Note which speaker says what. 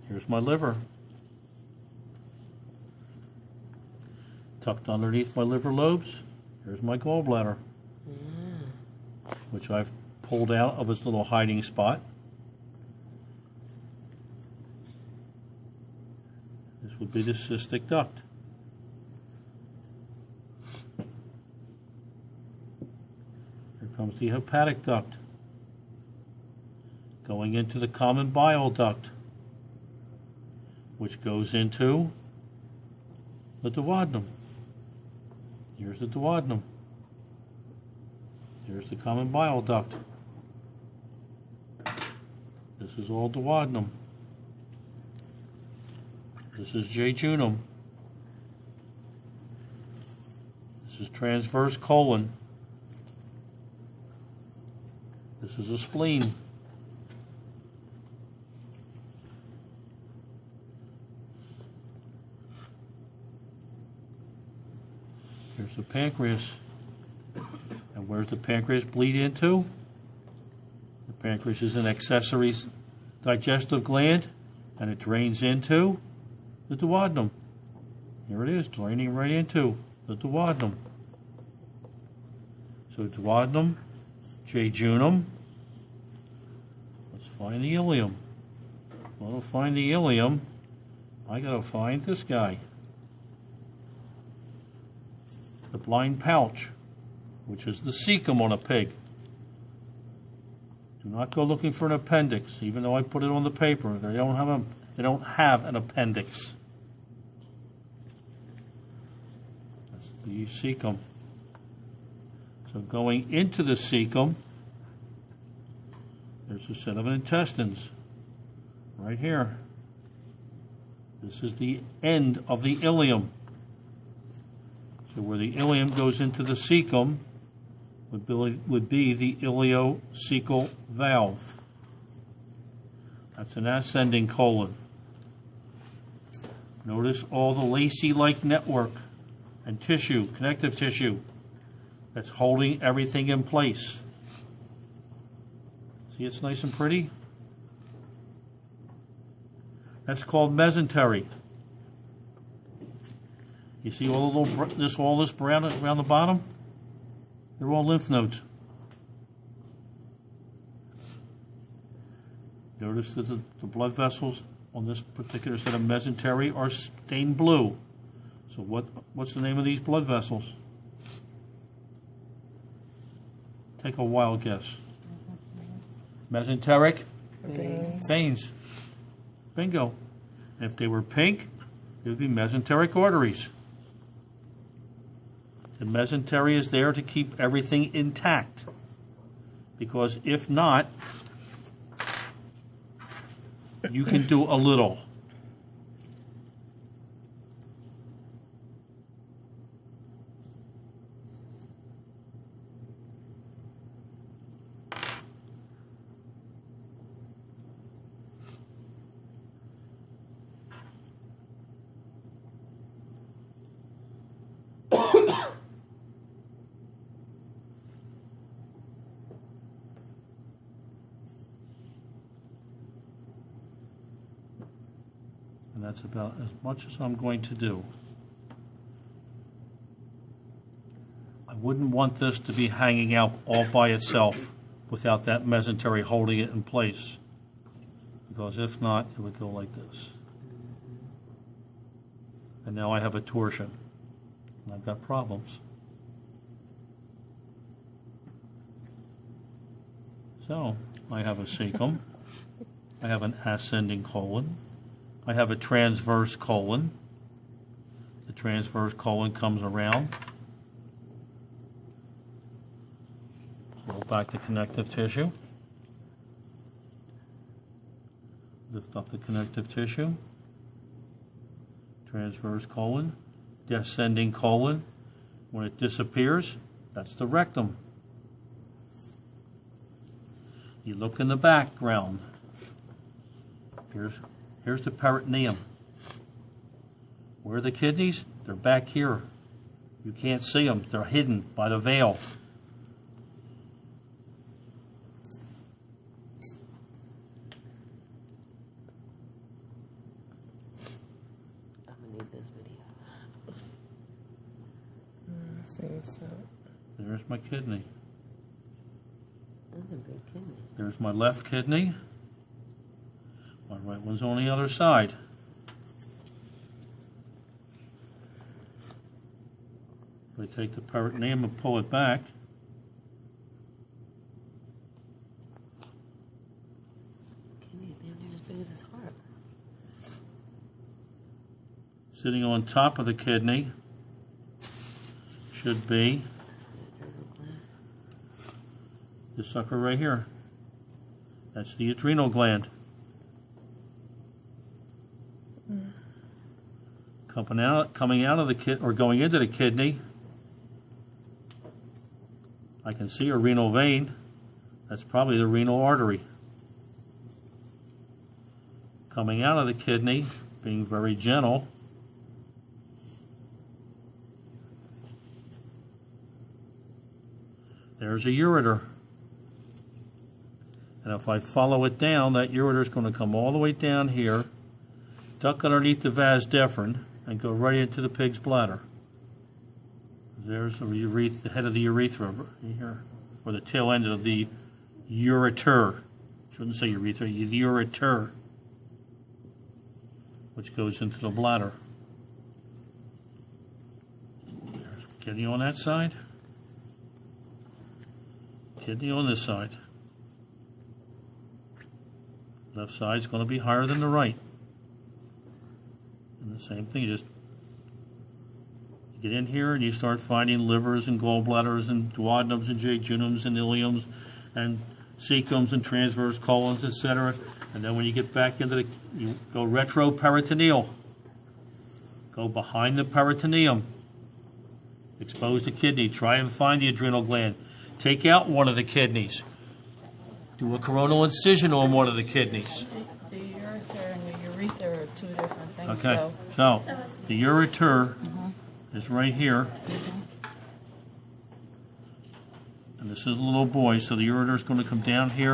Speaker 1: Here's my liver. Tucked underneath my liver lobes, here's my gallbladder, which I've pulled out of its little hiding spot. This would be the cystic duct. Here comes the hepatic duct, going into the common bile duct, which goes into the duodenum. Here's the duodenum. Here's the common bile duct. This is all duodenum. This is jejunum. This is transverse colon. This is a spleen. Here's the pancreas. And where's the pancreas bleed into? The pancreas is an accessory digestive gland, and it drains into the duodenum. Here it is, draining right into the duodenum. So duodenum, jejunum. Let's find the ileum. Well, to find the ileum, I gotta find this guy. The blind pouch, which is the cecum on a pig. Do not go looking for an appendix, even though I put it on the paper. They don't have an appendix. That's the cecum. So going into the cecum, there's a set of intestines right here. This is the end of the ileum. So where the ileum goes into the cecum would be the ileocecal valve. That's an ascending colon. Notice all the lacy-like network and tissue, connective tissue, that's holding everything in place. See, it's nice and pretty? That's called mesentery. You see all this brown around the bottom? They're all lymph nodes. Notice that the blood vessels on this particular set of mesentery are stained blue. So what's the name of these blood vessels? Take a wild guess. Mesenteric veins. Bingo. And if they were pink, it would be mesenteric arteries. The mesentery is there to keep everything intact, because if not, you can do a little. And that's about as much as I'm going to do. I wouldn't want this to be hanging out all by itself without that mesentery holding it in place, because if not, it would go like this. And now I have a torsion, and I've got problems. So, I have a cecum, I have an ascending colon, I have a transverse colon. The transverse colon comes around. Roll back the connective tissue. Lift up the connective tissue. Transverse colon, descending colon. When it disappears, that's the rectum. You look in the background. Here's the peritoneum. Where are the kidneys? They're back here. You can't see them. They're hidden by the veil.
Speaker 2: this video.
Speaker 1: There's my kidney.
Speaker 2: That's a big kidney.
Speaker 1: There's my left kidney. My right one's on the other side. If I take the peritoneum and pull it back,
Speaker 2: Kidney's damn near as big as his heart.
Speaker 1: sitting on top of the kidney should be this sucker right here. That's the adrenal gland. Coming out of the kidney, or going into the kidney, I can see a renal vein. That's probably the renal artery. Coming out of the kidney, being very gentle, there's a ureter. And if I follow it down, that ureter is going to come all the way down here, duck underneath the vas deferens, and go right into the pig's bladder. There's the head of the urethra here, or the tail end of the ureter. Shouldn't say urethra, the ureter, which goes into the bladder. There's kidney on that side, kidney on this side. Left side's going to be higher than the right. And the same thing, you just get in here and you start finding livers and gallbladders and duodenums and jejunums and ileums and cecums and transverse colons, etc. And then when you get back into you go retroperitoneal. Go behind the peritoneum. Expose the kidney. Try and find the adrenal gland. Take out one of the kidneys. Do a coronal incision on one of the kidneys.
Speaker 3: The ureter and the urethra are two different things.
Speaker 1: Okay, so the ureter is right here. And this is a little boy, so the ureter is going to come down here.